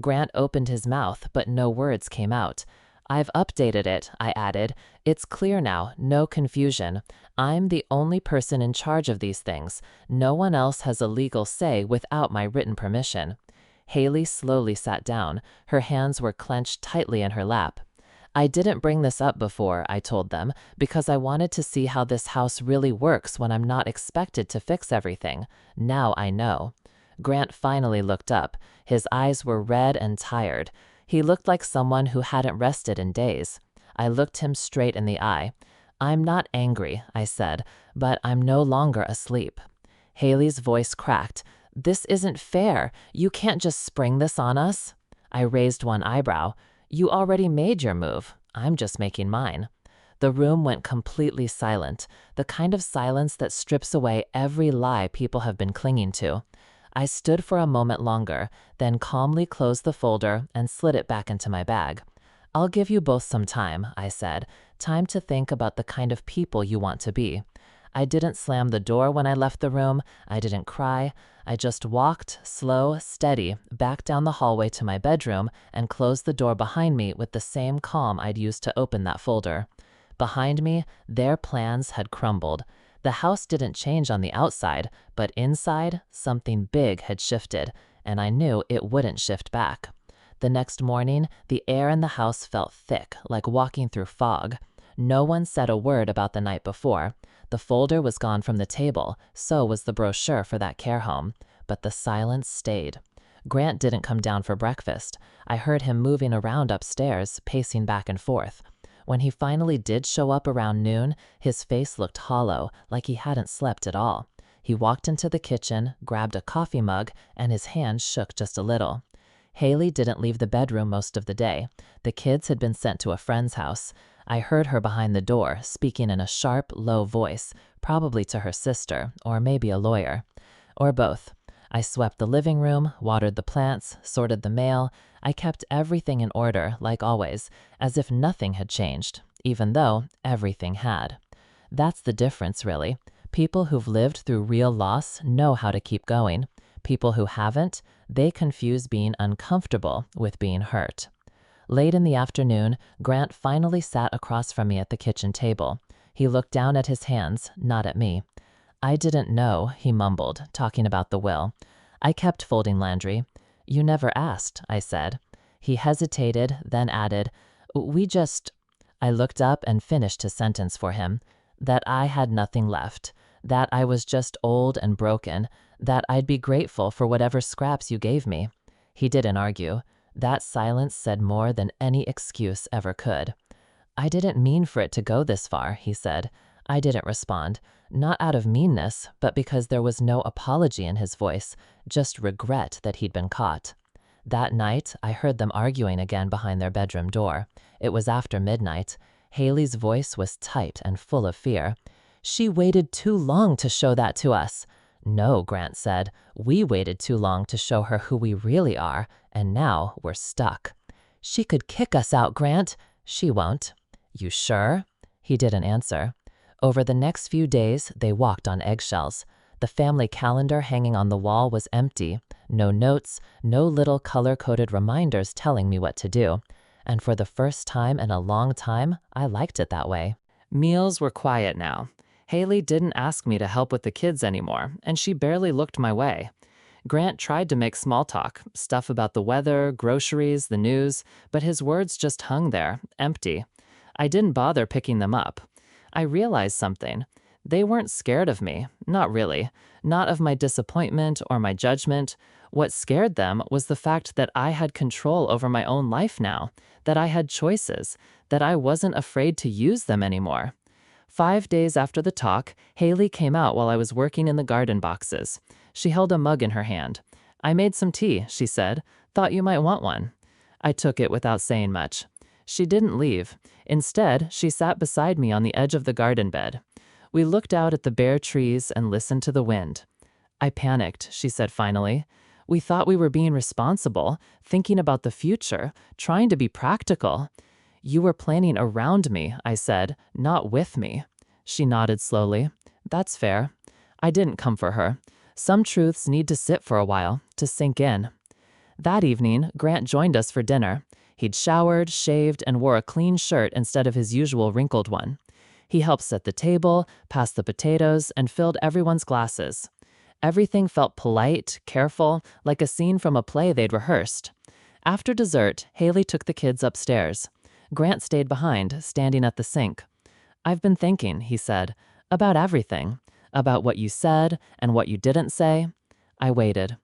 Grant opened his mouth, but no words came out. I've updated it, I added. It's clear now, no confusion. I'm the only person in charge of these things. No one else has a legal say without my written permission. Haley slowly sat down. Her hands were clenched tightly in her lap. I didn't bring this up before, I told them, because I wanted to see how this house really works when I'm not expected to fix everything. Now I know. Grant finally looked up. His eyes were red and tired. He looked like someone who hadn't rested in days. I looked him straight in the eye. I'm not angry, I said, but I'm no longer asleep. Haley's voice cracked. This isn't fair. You can't just spring this on us. I raised one eyebrow. You already made your move. I'm just making mine. The room went completely silent, the kind of silence that strips away every lie people have been clinging to. I stood for a moment longer, then calmly closed the folder and slid it back into my bag. I'll give you both some time, I said. Time to think about the kind of people you want to be. I didn't slam the door when I left the room. I didn't cry. I just walked, slow, steady, back down the hallway to my bedroom and closed the door behind me with the same calm I'd used to open that folder. Behind me, their plans had crumbled. The house didn't change on the outside, but inside, something big had shifted, and I knew it wouldn't shift back. The next morning, the air in the house felt thick, like walking through fog. No one said a word about the night before. The folder was gone from the table, so was the brochure for that care home. But the silence stayed. Grant didn't come down for breakfast. I heard him moving around upstairs, pacing back and forth. When he finally did show up around noon, his face looked hollow, like he hadn't slept at all. He walked into the kitchen, grabbed a coffee mug, and his hand shook just a little. Haley didn't leave the bedroom most of the day. The kids had been sent to a friend's house. I heard her behind the door, speaking in a sharp, low voice, probably to her sister, or maybe a lawyer. Or both. I swept the living room, watered the plants, sorted the mail. I kept everything in order, like always, as if nothing had changed, even though everything had. That's the difference, really. People who've lived through real loss know how to keep going. People who haven't, they confuse being uncomfortable with being hurt. Late in the afternoon, Grant finally sat across from me at the kitchen table. He looked down at his hands, not at me. I didn't know, he mumbled, talking about the will. I kept folding laundry. You never asked, I said. He hesitated, then added, I looked up and finished his sentence for him. That I had nothing left. That I was just old and broken. That I'd be grateful for whatever scraps you gave me. He didn't argue. That silence said more than any excuse ever could. I didn't mean for it to go this far, he said. I didn't respond. Not out of meanness, but because there was no apology in his voice, just regret that he'd been caught. That night, I heard them arguing again behind their bedroom door. It was after midnight. Haley's voice was tight and full of fear. She waited too long to show that to us. No, Grant said. We waited too long to show her who we really are, and now we're stuck. She could kick us out, Grant. She won't. You sure? He didn't answer. Over the next few days, they walked on eggshells. The family calendar hanging on the wall was empty. No notes, no little color-coded reminders telling me what to do. And for the first time in a long time, I liked it that way. Meals were quiet now. Haley didn't ask me to help with the kids anymore, and she barely looked my way. Grant tried to make small talk, stuff about the weather, groceries, the news, but his words just hung there, empty. I didn't bother picking them up. I realized something. They weren't scared of me, not really. Not of my disappointment or my judgment. What scared them was the fact that I had control over my own life now, that I had choices, that I wasn't afraid to use them anymore. 5 days after the talk, Haley came out while I was working in the garden boxes. She held a mug in her hand. "I made some tea," she said. "Thought you might want one." I took it without saying much. She didn't leave. Instead, she sat beside me on the edge of the garden bed. We looked out at the bare trees and listened to the wind. "I panicked," she said finally. "We thought we were being responsible, thinking about the future, trying to be practical." "You were planning around me," I said, "not with me." She nodded slowly. "That's fair." I didn't come for her. Some truths need to sit for a while, to sink in. That evening, Grant joined us for dinner. He'd showered, shaved, and wore a clean shirt instead of his usual wrinkled one. He helped set the table, passed the potatoes, and filled everyone's glasses. Everything felt polite, careful, like a scene from a play they'd rehearsed. After dessert, Haley took the kids upstairs. Grant stayed behind, standing at the sink. "I've been thinking," he said, "about everything. About what you said and what you didn't say." I waited.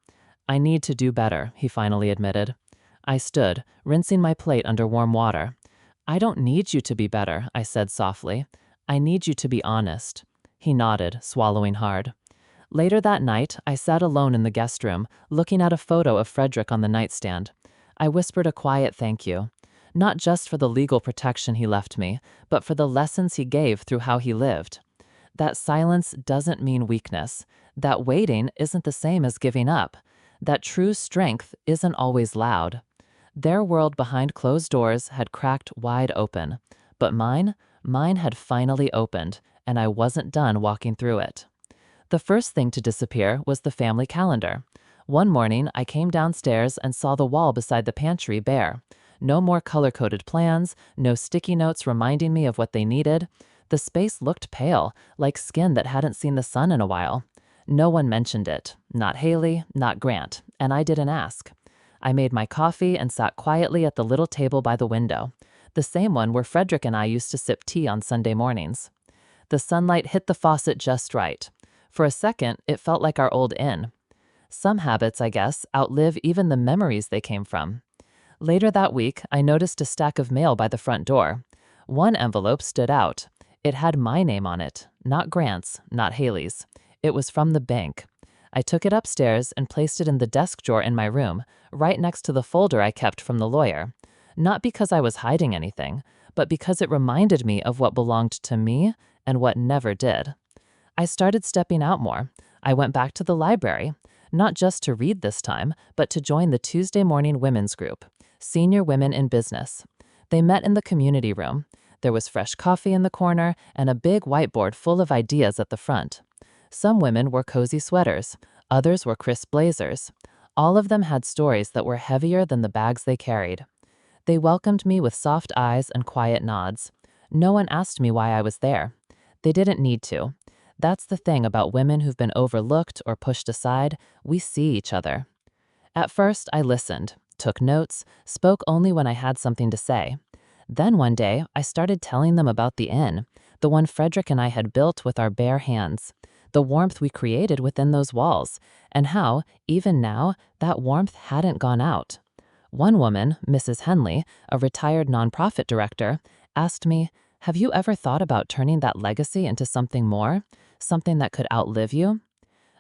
"I need to do better," he finally admitted. I stood, rinsing my plate under warm water. "I don't need you to be better," I said softly. "I need you to be honest." He nodded, swallowing hard. Later that night, I sat alone in the guest room, looking at a photo of Frederick on the nightstand. I whispered a quiet thank you. Not just for the legal protection he left me, but for the lessons he gave through how he lived. That silence doesn't mean weakness. That waiting isn't the same as giving up. That true strength isn't always loud. Their world behind closed doors had cracked wide open. But mine had finally opened, and I wasn't done walking through it. The first thing to disappear was the family calendar. One morning, I came downstairs and saw the wall beside the pantry bare. No more color-coded plans, no sticky notes reminding me of what they needed. The space looked pale, like skin that hadn't seen the sun in a while. No one mentioned it. Not Haley, not Grant, and I didn't ask. I made my coffee and sat quietly at the little table by the window, the same one where Frederick and I used to sip tea on Sunday mornings. The sunlight hit the faucet just right. For a second, it felt like our old inn. Some habits, I guess, outlive even the memories they came from. Later that week, I noticed a stack of mail by the front door. One envelope stood out. It had my name on it, not Grant's, not Haley's. It was from the bank. I took it upstairs and placed it in the desk drawer in my room, right next to the folder I kept from the lawyer. Not because I was hiding anything, but because it reminded me of what belonged to me and what never did. I started stepping out more. I went back to the library, not just to read this time, but to join the Tuesday morning women's group, Senior Women in Business. They met in the community room. There was fresh coffee in the corner and a big whiteboard full of ideas at the front. Some women wore cozy sweaters. Others wore crisp blazers. All of them had stories that were heavier than the bags they carried. They welcomed me with soft eyes and quiet nods. No one asked me why I was there. They didn't need to. That's the thing about women who've been overlooked or pushed aside. We see each other. At first, I listened, took notes, spoke only when I had something to say. Then one day, I started telling them about the inn, the one Frederick and I had built with our bare hands, the warmth we created within those walls, and how, even now, that warmth hadn't gone out. One woman, Mrs. Henley, a retired nonprofit director, asked me, "Have you ever thought about turning that legacy into something more? Something that could outlive you?"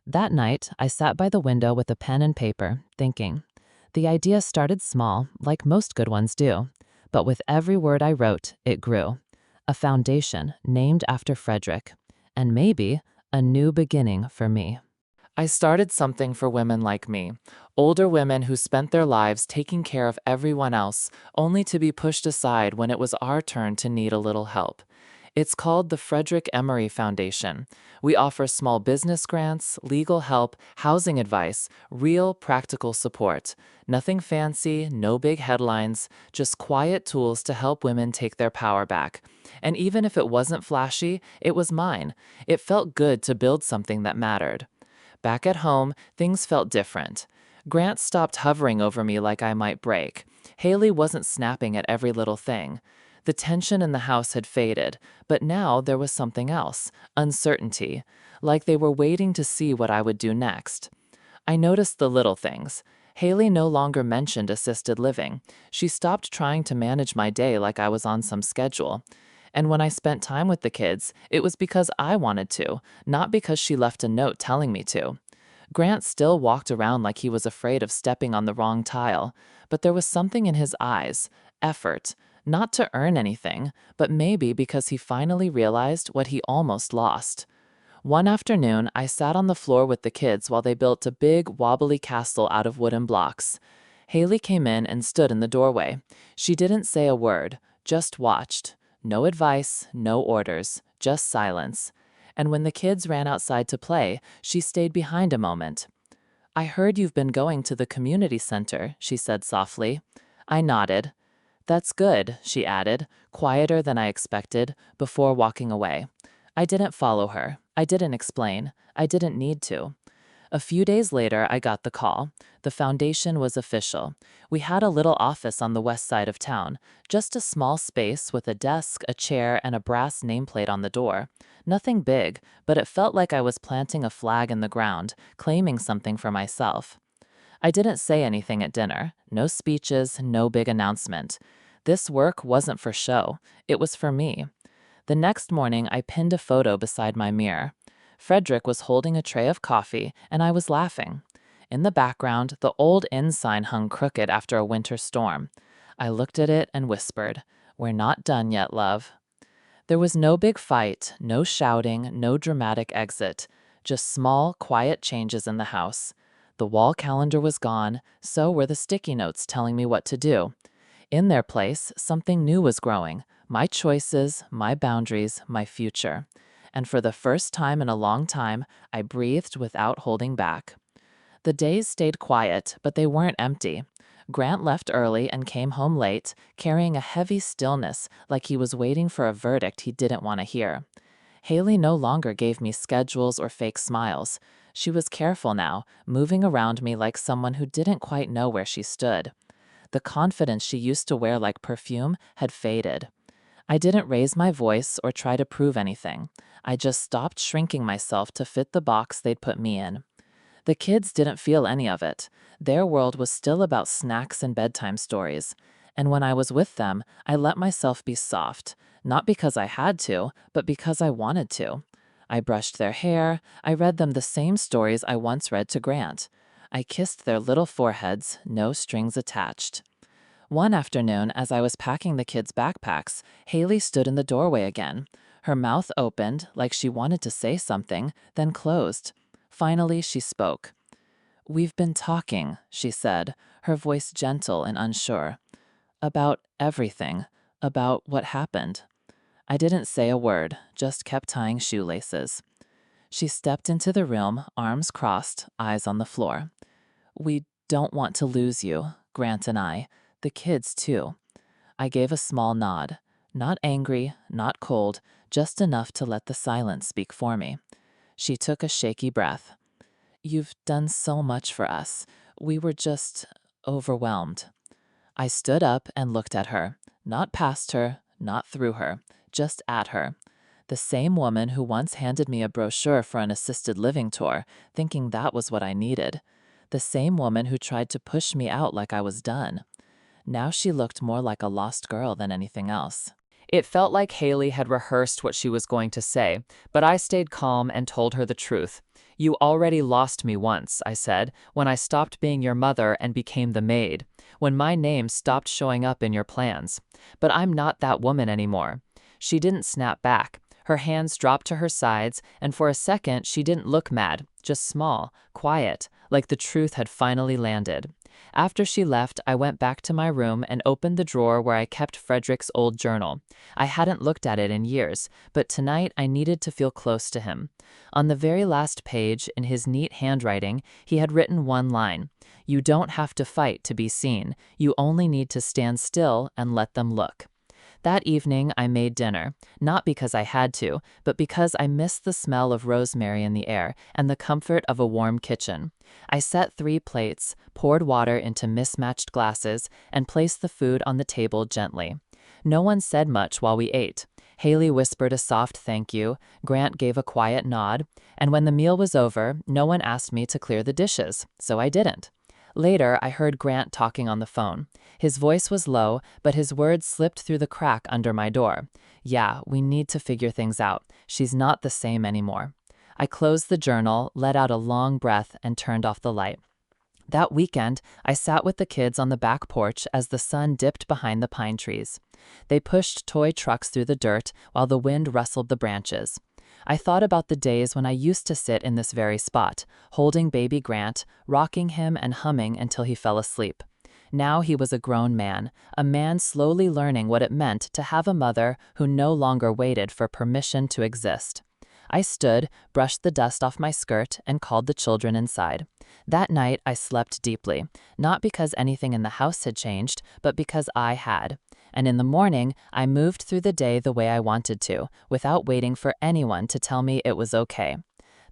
That night, I sat by the window with a pen and paper, thinking. The idea started small, like most good ones do. But with every word I wrote, it grew. A foundation named after Frederick. And maybe a new beginning for me. I started something for women like me, older women who spent their lives taking care of everyone else, only to be pushed aside when it was our turn to need a little help. It's called the Frederick Emery Foundation. We offer small business grants, legal help, housing advice, real practical support. Nothing fancy, no big headlines, just quiet tools to help women take their power back. And even if it wasn't flashy, it was mine. It felt good to build something that mattered. Back at home, things felt different. Grant stopped hovering over me like I might break. Haley wasn't snapping at every little thing. The tension in the house had faded, but now there was something else, uncertainty, like they were waiting to see what I would do next. I noticed the little things. Haley no longer mentioned assisted living. She stopped trying to manage my day like I was on some schedule. And when I spent time with the kids, it was because I wanted to, not because she left a note telling me to. Grant still walked around like he was afraid of stepping on the wrong tile, but there was something in his eyes, effort, not to earn anything, but maybe because he finally realized what he almost lost. One afternoon, I sat on the floor with the kids while they built a big, wobbly castle out of wooden blocks. Haley came in and stood in the doorway. She didn't say a word, just watched. No advice, no orders, just silence. And when the kids ran outside to play, she stayed behind a moment. "I heard you've been going to the community center," she said softly. I nodded. "That's good," she added, quieter than I expected, before walking away. I didn't follow her. I didn't explain. I didn't need to. A few days later, I got the call. The foundation was official. We had a little office on the west side of town, just a small space with a desk, a chair, and a brass nameplate on the door. Nothing big, but it felt like I was planting a flag in the ground, claiming something for myself. I didn't say anything at dinner. No speeches, no big announcement. This work wasn't for show. It was for me. The next morning, I pinned a photo beside my mirror. Frederick was holding a tray of coffee, and I was laughing. In the background, the old inn sign hung crooked after a winter storm. I looked at it and whispered, "We're not done yet, love." There was no big fight, no shouting, no dramatic exit. Just small, quiet changes in the house. The wall calendar was gone, so were the sticky notes telling me what to do. In their place, something new was growing. My choices, my boundaries, my future. And for the first time in a long time, I breathed without holding back. The days stayed quiet, but they weren't empty. Grant left early and came home late, carrying a heavy stillness, like he was waiting for a verdict he didn't want to hear. Haley no longer gave me schedules or fake smiles. She was careful now, moving around me like someone who didn't quite know where she stood. The confidence she used to wear like perfume had faded. I didn't raise my voice or try to prove anything. I just stopped shrinking myself to fit the box they'd put me in. The kids didn't feel any of it. Their world was still about snacks and bedtime stories. And when I was with them, I let myself be soft, not because I had to, but because I wanted to. I brushed their hair. I read them the same stories I once read to Grant. I kissed their little foreheads, no strings attached. One afternoon, as I was packing the kids' backpacks, Haley stood in the doorway again. Her mouth opened, like she wanted to say something, then closed. Finally, she spoke. "We've been talking," she said, her voice gentle and unsure. "About everything, about what happened." I didn't say a word, just kept tying shoelaces. She stepped into the room, arms crossed, eyes on the floor. "We don't want to lose you, Grant and I. The kids, too." I gave a small nod. Not angry, not cold, just enough to let the silence speak for me. She took a shaky breath. "You've done so much for us. We were just overwhelmed." I stood up and looked at her. Not past her, not through her, just at her. The same woman who once handed me a brochure for an assisted living tour, thinking that was what I needed. The same woman who tried to push me out like I was done. Now she looked more like a lost girl than anything else. It felt like Haley had rehearsed what she was going to say, but I stayed calm and told her the truth. "You already lost me once," I said, "when I stopped being your mother and became the maid, when my name stopped showing up in your plans. But I'm not that woman anymore." She didn't snap back. Her hands dropped to her sides, and for a second she didn't look mad, just small, quiet, like the truth had finally landed. After she left, I went back to my room and opened the drawer where I kept Frederick's old journal. I hadn't looked at it in years, but tonight I needed to feel close to him. On the very last page, in his neat handwriting, he had written one line: "You don't have to fight to be seen. You only need to stand still and let them look." That evening, I made dinner, not because I had to, but because I missed the smell of rosemary in the air and the comfort of a warm kitchen. I set 3 plates, poured water into mismatched glasses, and placed the food on the table gently. No one said much while we ate. Haley whispered a soft thank you, Grant gave a quiet nod, and when the meal was over, no one asked me to clear the dishes, so I didn't. Later, I heard Grant talking on the phone. His voice was low, but his words slipped through the crack under my door. Yeah, we need to figure things out. She's not the same anymore. I closed the journal, let out a long breath, and turned off the light. That weekend, I sat with the kids on the back porch as the sun dipped behind the pine trees. They pushed toy trucks through the dirt while the wind rustled the branches. I thought about the days when I used to sit in this very spot, holding baby Grant, rocking him and humming until he fell asleep. Now he was a grown man, a man slowly learning what it meant to have a mother who no longer waited for permission to exist. I stood, brushed the dust off my skirt, and called the children inside. That night, I slept deeply, not because anything in the house had changed, but because I had. And in the morning, I moved through the day the way I wanted to, without waiting for anyone to tell me it was okay.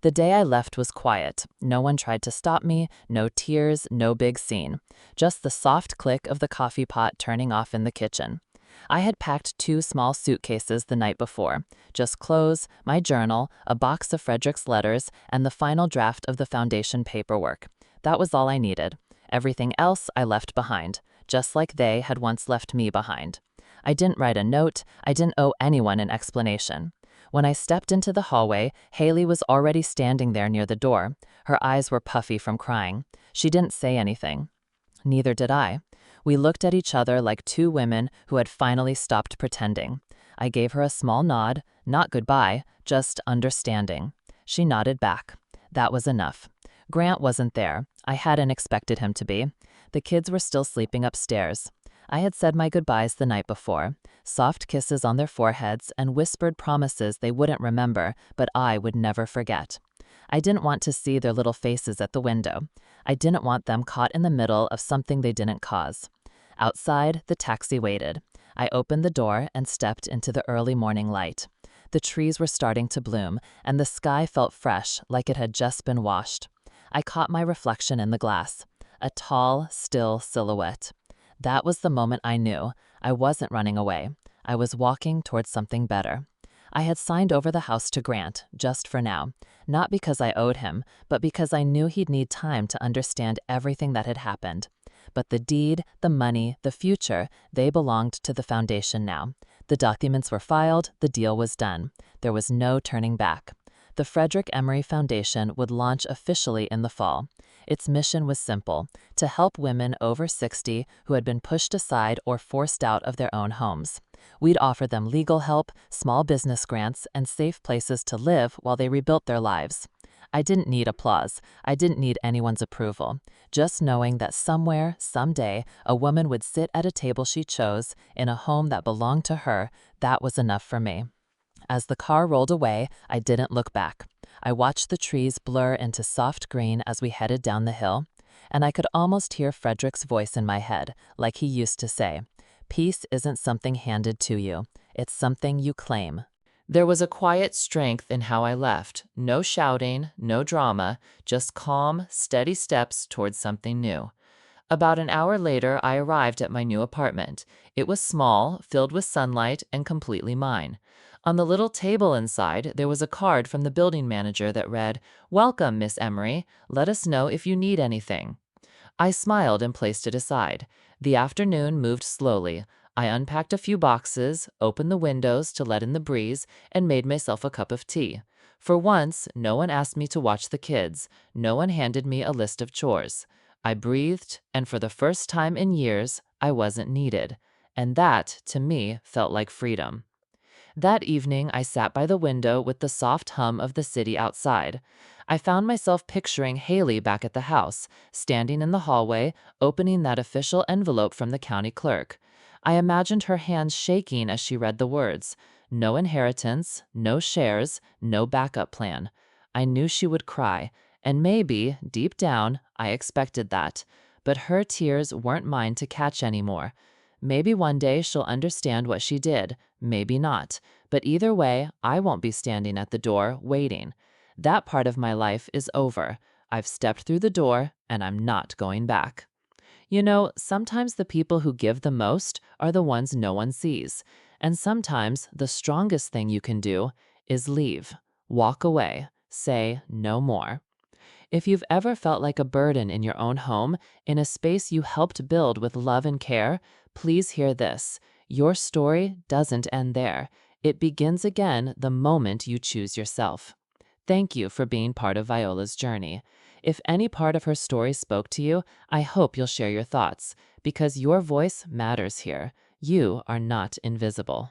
The day I left was quiet. No one tried to stop me, no tears, no big scene. Just the soft click of the coffee pot turning off in the kitchen. I had packed 2 small suitcases the night before. Just clothes, my journal, a box of Frederick's letters, and the final draft of the foundation paperwork. That was all I needed. Everything else I left behind, just like they had once left me behind. I didn't write a note. I didn't owe anyone an explanation. When I stepped into the hallway, Haley was already standing there near the door. Her eyes were puffy from crying. She didn't say anything. Neither did I. We looked at each other like 2 women who had finally stopped pretending. I gave her a small nod, not goodbye, just understanding. She nodded back. That was enough. Grant wasn't there. I hadn't expected him to be. The kids were still sleeping upstairs. I had said my goodbyes the night before, soft kisses on their foreheads and whispered promises they wouldn't remember, but I would never forget. I didn't want to see their little faces at the window. I didn't want them caught in the middle of something they didn't cause. Outside, the taxi waited. I opened the door and stepped into the early morning light. The trees were starting to bloom, and the sky felt fresh, like it had just been washed. I caught my reflection in the glass. A tall, still silhouette. That was the moment I knew. I wasn't running away. I was walking towards something better. I had signed over the house to Grant, just for now. Not because I owed him, but because I knew he'd need time to understand everything that had happened. But the deed, the money, the future, they belonged to the foundation now. The documents were filed, the deal was done. There was no turning back. The Frederick Emory Foundation would launch officially in the fall. Its mission was simple: to help women over 60 who had been pushed aside or forced out of their own homes. We'd offer them legal help, small business grants, and safe places to live while they rebuilt their lives. I didn't need applause. I didn't need anyone's approval. Just knowing that somewhere, someday, a woman would sit at a table she chose in a home that belonged to her, that was enough for me. As the car rolled away, I didn't look back. I watched the trees blur into soft green as we headed down the hill, and I could almost hear Frederick's voice in my head, like he used to say, "Peace isn't something handed to you. It's something you claim." There was a quiet strength in how I left. No shouting, no drama, just calm, steady steps towards something new. About an hour later, I arrived at my new apartment. It was small, filled with sunlight, and completely mine. On the little table inside, there was a card from the building manager that read, "Welcome, Miss Emory. Let us know if you need anything." I smiled and placed it aside. The afternoon moved slowly. I unpacked a few boxes, opened the windows to let in the breeze, and made myself a cup of tea. For once, no one asked me to watch the kids. No one handed me a list of chores. I breathed, and for the first time in years, I wasn't needed. And that, to me, felt like freedom. That evening, I sat by the window with the soft hum of the city outside. I found myself picturing Haley back at the house, standing in the hallway, opening that official envelope from the county clerk. I imagined her hands shaking as she read the words. No inheritance, no shares, no backup plan. I knew she would cry, and maybe, deep down, I expected that. But her tears weren't mine to catch anymore. Maybe one day she'll understand what she did, maybe not. But either way, I won't be standing at the door waiting. That part of my life is over. I've stepped through the door, and I'm not going back. Sometimes the people who give the most are the ones no one sees. And sometimes the strongest thing you can do is leave, walk away, say no more. If you've ever felt like a burden in your own home, in a space you helped build with love and care, please hear this. Your story doesn't end there. It begins again the moment you choose yourself. Thank you for being part of Viola's journey. If any part of her story spoke to you, I hope you'll share your thoughts, because your voice matters here. You are not invisible.